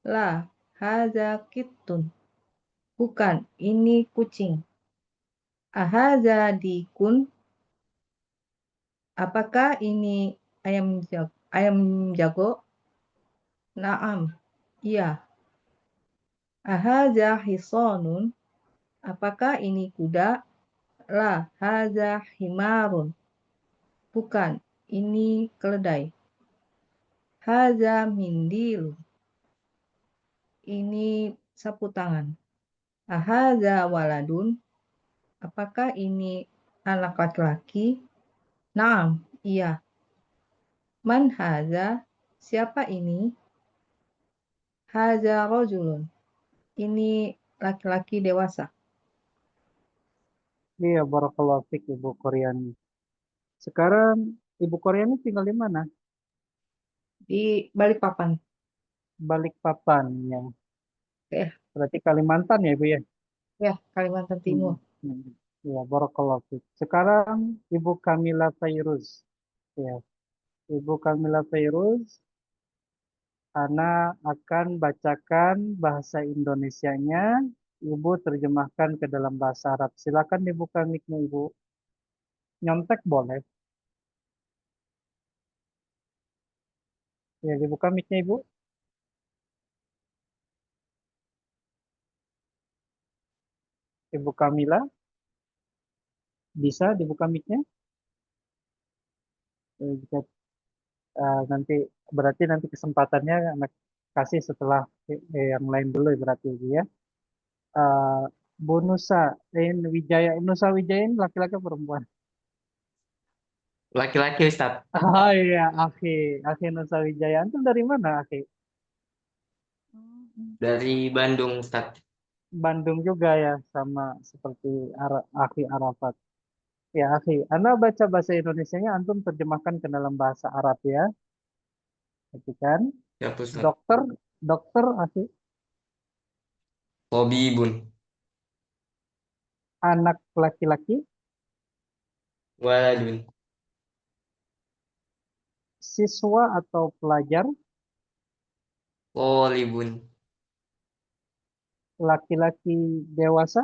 La, hadza kittun. Bukan, ini kucing. Ahadza dikun? Apakah ini ayam jago? Naam, iya. Ahadza hisanun? Apakah ini kuda? La, hadza himarun. Bukan, ini keledai. Hadza mindilun. Ini sapu tangan. Ahadza waladun? Apakah ini anak laki-laki? Naam, iya. Man hadza? Siapa ini? Hadza rajulun. Ini laki-laki dewasa. Iya, barakallahu fiik Ibu Koryani. Sekarang Ibu Koryani tinggal di mana? Di Balikpapan. Balikpapan ya. Ya, Berarti Kalimantan ya Ibu ya? ya, Kalimantan Timur. Ya, barakallahu fiik. Sekarang Ibu Kamila Fairuz. Ya, Ibu Kamila Fairuz, Ana akan bacakan bahasa Indonesianya, Ibu terjemahkan ke dalam bahasa Arab. Silakan dibuka mic-nya Ibu. Nyontek boleh. Ya, dibuka mic-nya Ibu. Ibu Kamila, bisa dibuka mic-nya? Jika nanti berarti nanti kesempatannya anak kasih setelah yang lain dulu ya berarti Ibu ya. Eh, Bu Nusa, Wijaya, Nusa Wijaya ini laki-laki atau perempuan? Laki-laki Ustadz, Oh iya, Akhi Nusa Wijaya. Antum dari mana, Akhi? dari Bandung Ustadz. Bandung juga ya, sama seperti Akhi Arafat. Ya, Akhi, Anda baca bahasa Indonesianya, antum terjemahkan ke dalam bahasa Arab ya. Kan? Ya Ustadz. Dokter, dokter, Akhi, Tabibun, anak laki-laki, waladun, siswa atau pelajar, thalibun, laki-laki dewasa.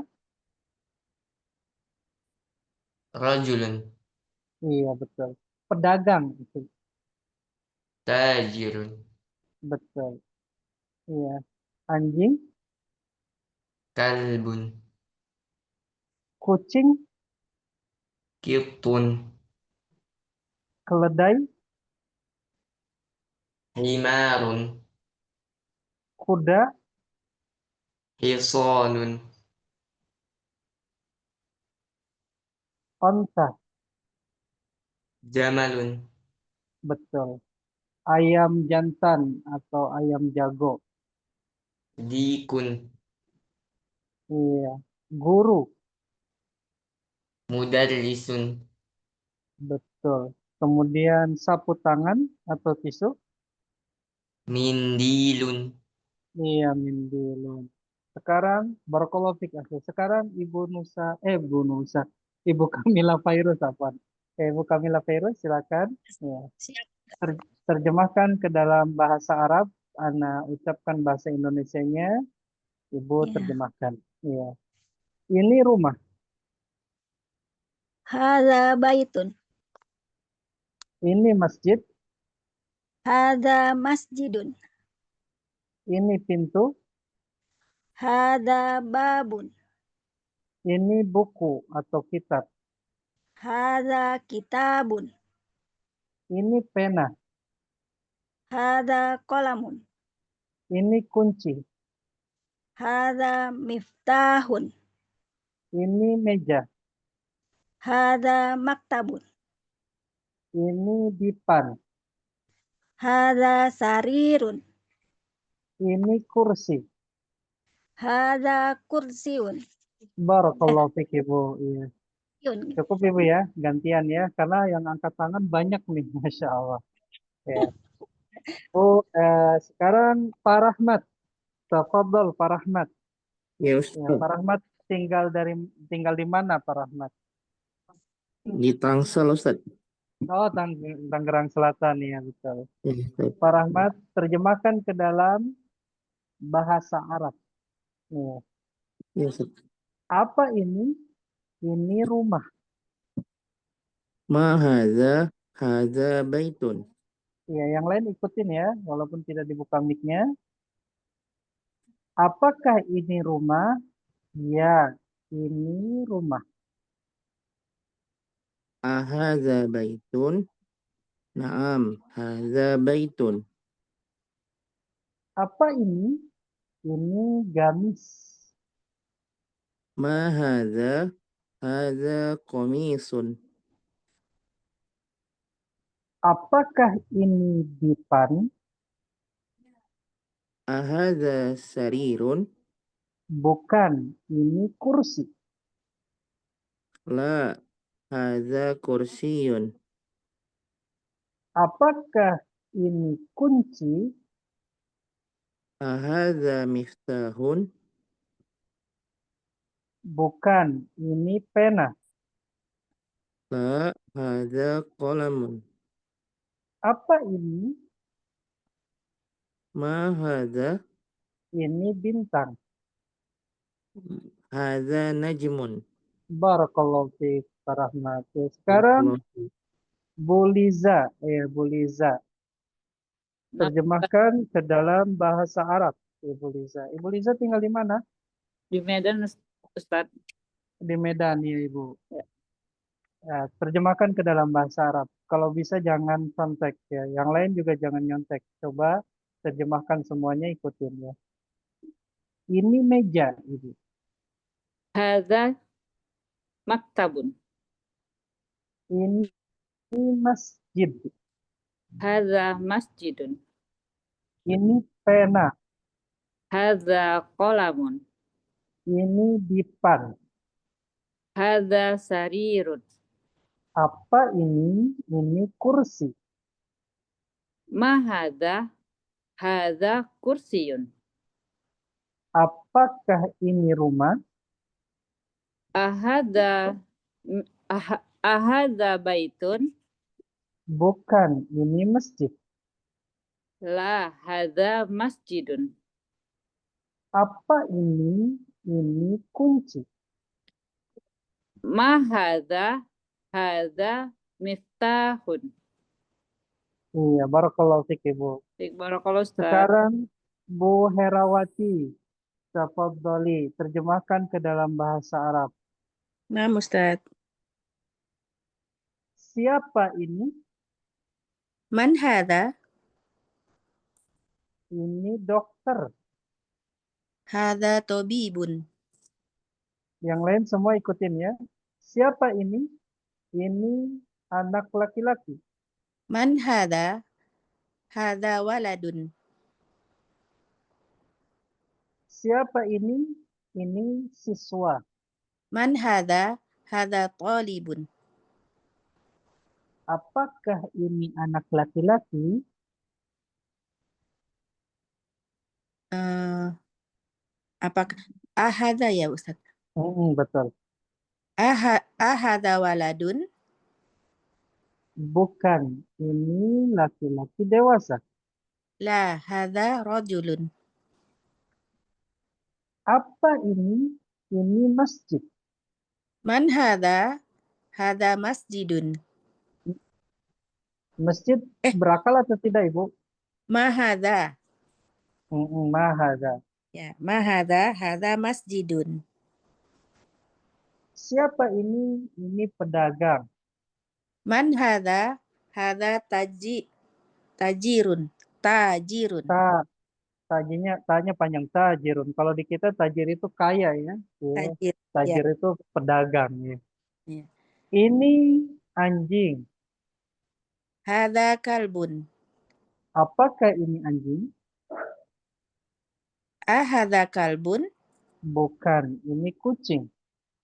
rajulun, Iya, betul. Pedagang itu, tajirun, betul. Iya. Anjing, kalbun, kucing, kittun, keledai, himarun, kuda, hisanun, onta, jamalun, betul. Ayam jantan atau ayam jago. dikun, Iya. Guru, mudarrisun, betul. Kemudian sapu tangan atau tisu. mindilun, Iya, mindilun. Sekarang barakallahu fik, akhi. Sekarang Ibu Nusa, Ibu Kamila Fairuz apa? Ibu Kamila Fairuz silakan. Ya. Terjemahkan ke dalam bahasa Arab. Ana ucapkan bahasa Indonesianya, Ibu Ya. terjemahkan. Iya. Ini rumah. Hadza baitun. Ini masjid. Hadza masjidun. Ini pintu. Hadza babun. Ini buku atau kitab. Hadza kitabun. Ini pena. Hadza qalamun. Ini kunci. Hadza miftahun. Ini meja. Hadza maktabun. Ini dipan. Hadza sarirun. Ini kursi. Hadza kursiun. Barakallahu fiik Ibu. Iya. Yun. Cukup Ibu ya, gantian ya, karena yang angkat tangan banyak nih, Masya Allah. Ya. Bu, sekarang Pak Rahmat. Tafadhol Pak Rahmat. Ya Ya, Ustaz, Pak Rahmat tinggal di mana Pak Rahmat? di Tangsel Ustaz. Oh, Tangerang Selatan ya, betul. Ya, Ustaz. Pak Rahmat, terjemahkan ke dalam bahasa Arab. Ya. Ya, Ustaz. Apa ini? Ini rumah. Ma hadza baitun. Ya, yang lain ikutin ya, walaupun tidak dibuka mic-nya. Apakah ini rumah? Ya, ini rumah. Ahadza baitun. Naam, hadza baitun. Apa ini? Ini gamis. Ma hadza qamisun. Apakah ini dipan? Ahadza sarirun. Bukan, ini kursi. La, hadza kursiyun. Apakah ini kunci? Ahadza miftahun. Bukan, ini pena. La, hadza qalamun. Apa ini? Ma hadza, Ini bintang. hadza najmun. Barakallahu fiik, Pak Rahmat. Ya, sekarang Bu Liza, Bu Liza. Terjemahkan ke dalam bahasa Arab, Ibu Liza. Ibu Liza tinggal di mana? Di Medan, Ustaz. Di Medan ya, Ibu. Ya, terjemahkan ke dalam bahasa Arab. Kalau bisa jangan contek ya. Yang lain juga jangan nyontek. Coba terjemahkan semuanya, ikutin ya. Ini meja, Ibu. Hadza maktabun. Ini masjid. Hadza masjidun. Ini pena. Hadza qalamun. Ini dipan. Hadza sarirun. Apa ini? Ini kursi. Ma hadza? Hadza kursiyun. Apakah ini rumah? Ahadza ahadza baitun? Bukan, ini masjid. La, hadza masjidun. Apa ini? Ini kunci. Ma hadza? Hadza miftahun. Iya, barakallahu fiik, Ibu. Barakallahu Ustaz. Sekarang Bu Herawati, tafadhali, terjemahkan ke dalam bahasa Arab. Nah, Ustaz. Siapa ini? Man hadza? Ini dokter. Hadza tabibun. Yang lain semua ikutin ya. Siapa ini? Ini anak laki-laki. Man hadza? Hadza waladun. Siapa ini? Ini siswa. Man hadza? Hadza talibun. Apakah ini anak laki-laki? Apakah ahadza ya Ustaz? Betul. Ahadza waladun? Bukan, ini laki-laki dewasa. La, hadza rajulun. Apa ini? Ini masjid. Man hadza? Hadza masjidun. Masjid berakal atau tidak, Ibu? Ma hadza? Ma hadza. Ya, ma hadza? Hadza masjidun. Siapa ini? Ini pedagang. Man hadza? Hadza tajirun. Tajirun. Tanya panjang, tajirun. Kalau di kita tajir itu kaya ya. Tajir, Tajir ya. itu pedagang ya. Ya. Ini anjing. Hadza kalbun. Apakah ini anjing? Ahadza kalbun? Bukan, ini kucing.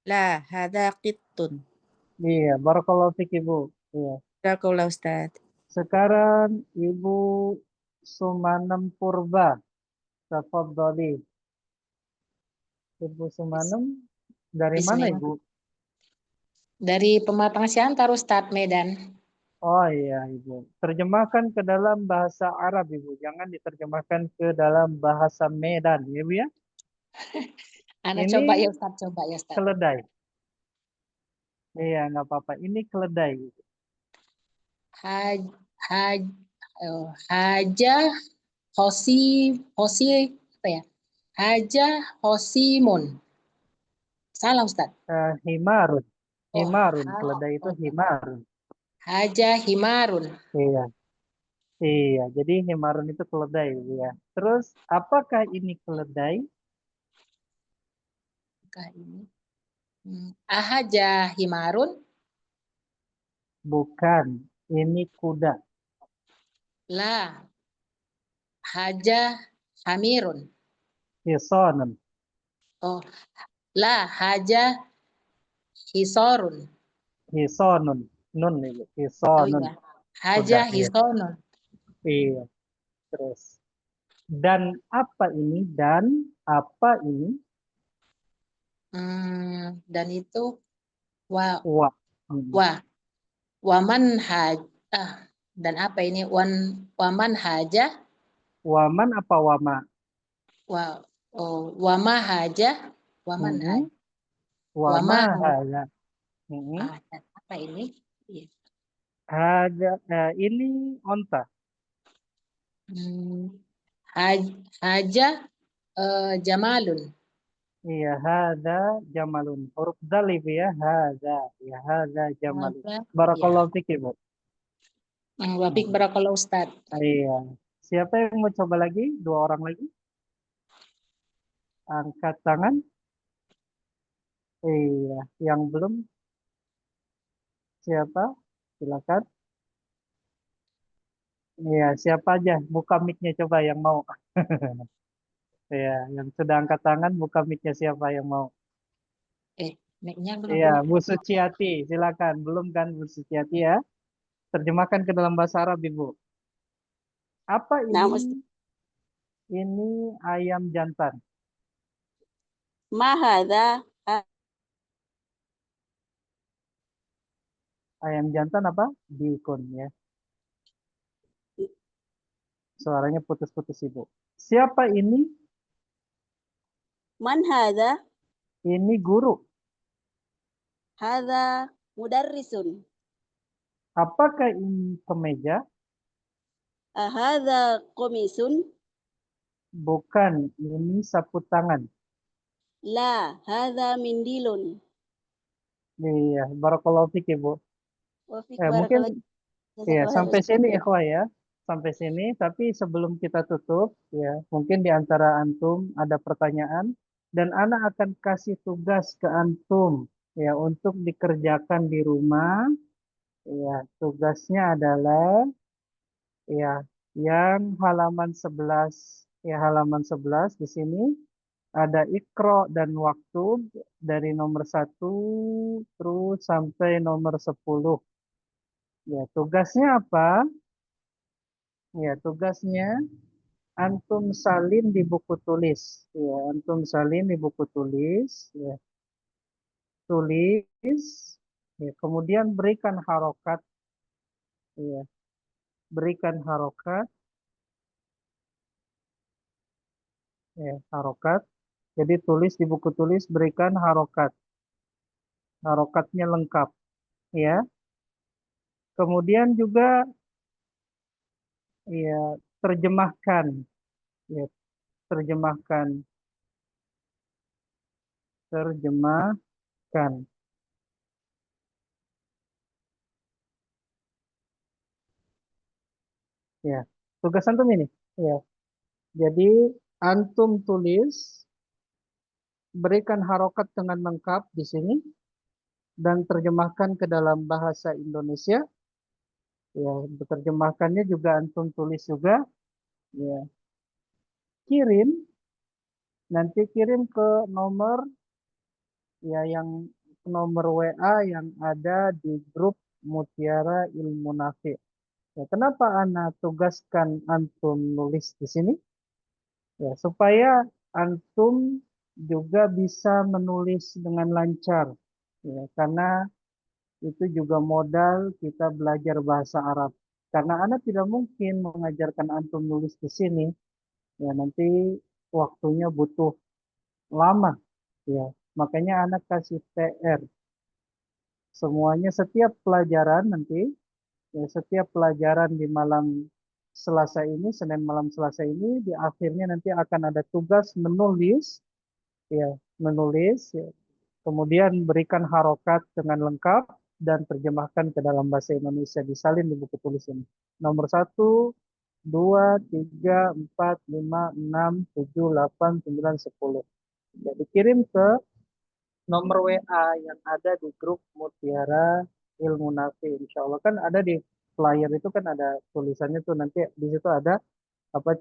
La, hadza qittun. Iya, barakallahu fik Ibu. Iya. Barakallahu Ustaz. Sekarang Ibu Sumanem Purba. Tafadhali. Ibu Sumanem dari mana Bismillah. Ibu? Dari Pematang Siantar, Ustadz, Medan. Oh iya Ibu. Terjemahkan ke dalam bahasa Arab Ibu. Jangan diterjemahkan ke dalam bahasa Medan ya Bu ya. Ana Ini coba ya Ustadz, coba ya Ustadz. keledai. Iya nggak apa-apa. Ini keledai. Ibu. Haj, haj, haja, hosi, apa ya? Haja, hosimun. Salah Ustadz. Himarun. Oh, Himarun. Keledai itu oh, himarun. haja himarun. Iya. Iya. Jadi himarun itu keledai ya. Terus apakah ini keledai? Apakah ini? Ahaja himarun. Bukan. Ini kuda. La. Haja hamirun. Hisonun. Oh, la haja hisorun. Hisonun. Nun itu. Oh Hisonun. iya. Haja Kuda. Iya. hisonun. Iya. Terus. Dan apa ini? Dan apa ini? Dan itu wa Wa. waman haj dan apa ini waman haja Waman apa wama? Wama haja waman haja Wama haja. dan apa ini? Iya. Haja. Ini onta. Haja jamalun. Iya, hada jamalun. Huruf dalif ya, hada. Ya, hada jamalun. Barakallahu fik, Ibu. Wafik barakallahu Ustaz. Iya. Siapa yang mau coba lagi? 2 orang lagi? Angkat tangan. Iya, yang belum? Siapa? Silakan. Iya, siapa aja? Buka mic-nya coba yang mau. Iya, yang sudah angkat tangan, buka mic-nya siapa yang mau? Mic-nya belum. Iya, Bu Suciati, silakan. Belum kan Bu Suciati ya? Terjemahkan ke dalam bahasa Arab, Ibu. Apa ini? Ini ayam jantan. Mahadha. Ayam jantan apa? Dikun ya. Suaranya putus-putus Ibu. Siapa ini? Man hadha? Ini guru. Hadha mudarrisun. Apakah ini kemeja? Ahadha komisun? Bukan, ini sapu tangan. La, hadha mindilun. Iya, barakallahu fik Ibu. Mungkin ya sampai sini ikhwah ya. Sampai sini, tapi sebelum kita tutup ya, mungkin di antara antum ada pertanyaan dan ana akan kasih tugas ke antum ya untuk dikerjakan di rumah. Ya, tugasnya adalah ya yang halaman 11 ya halaman 11 di sini ada ikro dan waktu dari nomor 1 terus sampai nomor 10. Ya, tugasnya apa? Ya, tugasnya antum salin di buku tulis. Ya, antum salin di buku tulis. Ya. Tulis. Ya, kemudian berikan harokat. Ya, berikan harokat. Ya, harokat. Jadi tulis di buku tulis berikan harokat. Harokatnya lengkap. Ya. Kemudian juga ya terjemahkan. Ya, terjemahkan. Terjemahkan. Ya, tugas antum ini. Ya. Jadi antum tulis, berikan harokat dengan lengkap di sini dan terjemahkan ke dalam bahasa Indonesia. Ya, terjemahkannya juga antum tulis juga. Ya. Kirim nanti kirim ke nomor ya yang nomor WA yang ada di grup Mutiara Ilmu Nafi. Ya, kenapa Ana tugaskan antum nulis di sini? Ya, supaya antum juga bisa menulis dengan lancar. Ya, karena itu juga modal kita belajar bahasa Arab. Karena Ana tidak mungkin mengajarkan antum nulis di sini. Ya, nanti waktunya butuh lama. Ya, makanya Ana kasih PR. Semuanya setiap pelajaran nanti, ya, setiap pelajaran di malam Selasa ini, Senin malam Selasa ini, di akhirnya nanti akan ada tugas menulis, ya, menulis, ya. Kemudian berikan harokat dengan lengkap dan terjemahkan ke dalam bahasa Indonesia, disalin di buku tulis ini. Nomor 1, 2, 3, 4, 5, 6, 7, 8, 9, 10. Jadi kirim ke nomor WA yang ada di grup Mutiara Ilmu Nafi. Insya Allah kan ada di flyer itu kan ada tulisannya tuh, nanti di situ ada apa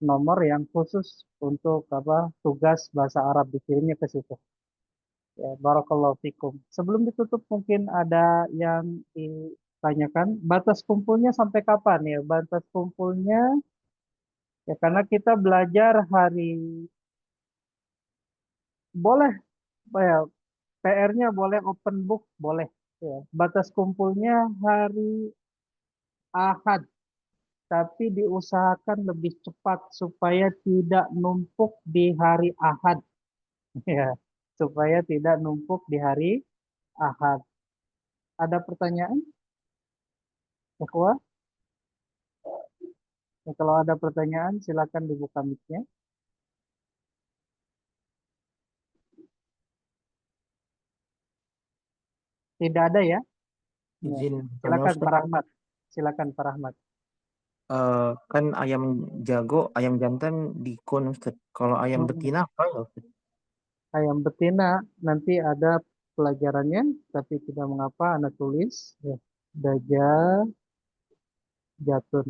nomor yang khusus untuk apa tugas bahasa Arab, dikirimnya ke situ. Ya, barakallahu fikum. Sebelum ditutup mungkin ada yang ditanyakan, batas kumpulnya sampai kapan ya? Batas kumpulnya ya karena kita belajar hari boleh ya, PR-nya boleh open book, boleh. Ya. Batas kumpulnya hari Ahad, tapi diusahakan lebih cepat supaya tidak numpuk di hari Ahad. Ya, supaya tidak numpuk di hari Ahad. Ada pertanyaan? Ikhwah? Ya, kalau ada pertanyaan silakan dibuka mic-nya. Tidak ada ya? Ya. Izin tanya Silakan Ustaz. Pak Rahmat. Silakan Pak Rahmat. Kan ayam jago, ayam jantan dikon Ustaz. Kalau ayam betina apa ya Ustaz? Ayam betina nanti ada pelajarannya, tapi tidak mengapa Anda tulis ya. Dajjal jatun.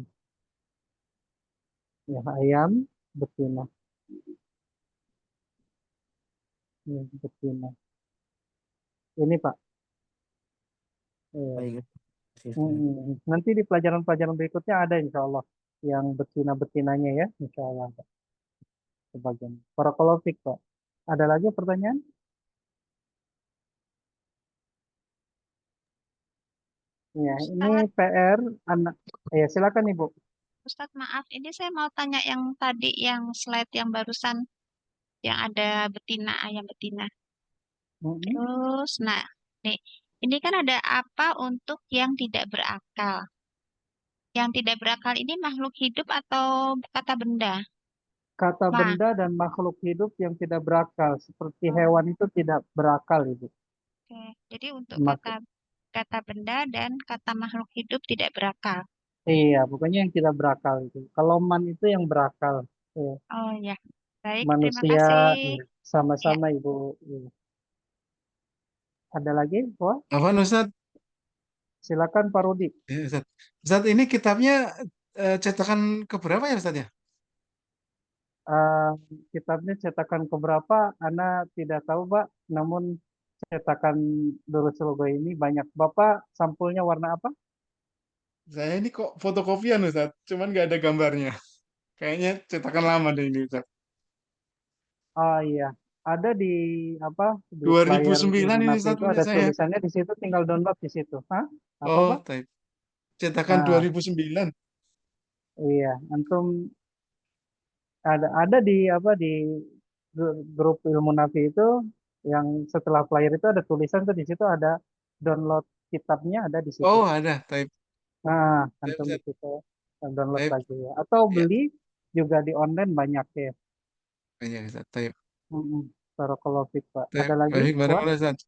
Ya, ayam betina. Ya, betina. Ini Pak. Ya. Baik. Nanti di pelajaran-pelajaran berikutnya ada insya Allah yang betina-betinanya ya, insya Allah ada. Sebagian. Barakallahu fiik Pak. Ada lagi pertanyaan? Ya, ini PR anak. Ya, silakan Ibu. Ustadz, maaf, ini saya mau tanya yang tadi, yang slide yang barusan, yang ada betina, ayam betina. Terus, nah, nih, ini kan ada apa untuk yang tidak berakal? Yang tidak berakal ini makhluk hidup atau kata benda? Kata Nah, benda dan makhluk hidup yang tidak berakal, seperti hewan itu tidak berakal Ibu. oke. Jadi untuk Mak- kata benda dan kata makhluk hidup tidak berakal. Iya, pokoknya yang tidak berakal itu. Kalau man itu yang berakal. Ya. Oh ya, baik, terima Manusia kasih. ya, sama-sama Ibu. Ya. Ada lagi? Wah, Apa Ustaz? silakan Pak Rudi. Ya, Ustaz. Ustaz, ini kitabnya cetakan keberapa ya Ustaz ya? Eh, Kitabnya cetakan keberapa? Ana tidak tahu Pak. Namun cetakan Durus Logo ini banyak. Bapak sampulnya warna apa? Saya ini kok fotokopian Ustaz, cuman nggak ada gambarnya. Kayaknya cetakan lama deh ini Ustaz. Oh iya, ada di apa di flyer 2009 Ilmu ini Nafi Ustaz itu punya ada saya. tulisannya di situ, tinggal download di situ. Hah? Apa Oh, Pak? type. Cetakan Nah, 2009. iya, antum ada di apa di grup Ilmu Nafi itu yang setelah flyer itu ada tulisan tuh, di situ ada download kitabnya, ada di situ. Oh, ada type. Nah, Type, antum Ustaz. bisa download Type. lagi ya. Atau Ya, beli juga di online banyak ya. banyak Ustaz. Type. Barakallahu fiik, Pak. Type. Ada lagi? Baik, Wah, barakallah Ustaz.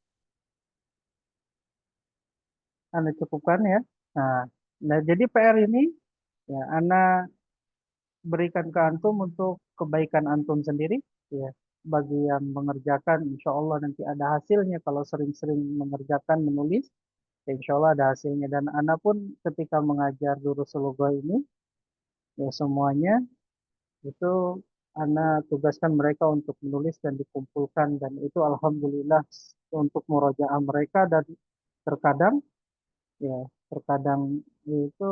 Anda cukupkan ya. Nah, jadi PR ini ya Anda berikan ke antum untuk kebaikan antum sendiri ya. Bagi yang mengerjakan, insya Allah nanti ada hasilnya. Kalau sering-sering mengerjakan menulis, ya insya Allah ada hasilnya. Dan Anda pun ketika mengajar Durus Logo ini, ya semuanya itu Ana tugaskan mereka untuk menulis dan dikumpulkan, dan itu alhamdulillah untuk murojaah mereka. Dan terkadang ya terkadang itu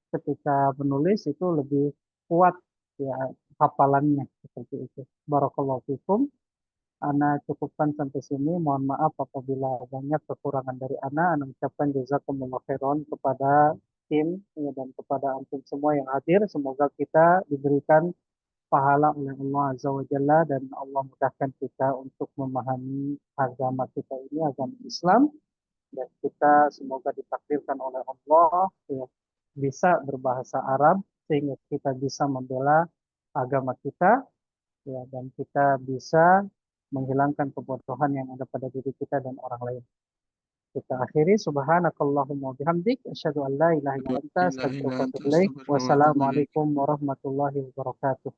ketika menulis itu lebih kuat ya hafalannya seperti itu. Barakallahu fikum. Ana cukupkan sampai sini. Mohon maaf apabila banyak kekurangan dari Ana ucapkan jazakumullah khairan kepada tim ya, dan kepada antum semua yang hadir. Semoga kita diberikan pahala oleh Allah Azza wa Jalla, dan Allah mudahkan kita untuk memahami agama kita ini, agama Islam, dan kita semoga ditakdirkan oleh Allah ya, bisa berbahasa Arab sehingga kita bisa membela agama kita ya, dan kita bisa menghilangkan kebodohan yang ada pada diri kita dan orang lain. Kita akhiri, subhanakallahumma bihamdik asyhadu an la ilaha illa anta astaghfiruka wa atubu ilaik. Wassalamualaikum warahmatullahi wabarakatuh.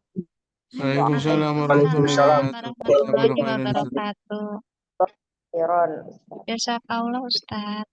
Waalaikumsalam Waalaikumsalam warahmatullahi warahmatullahi wabarakatuh. wabarakatuh. Jazakallah Ustaz.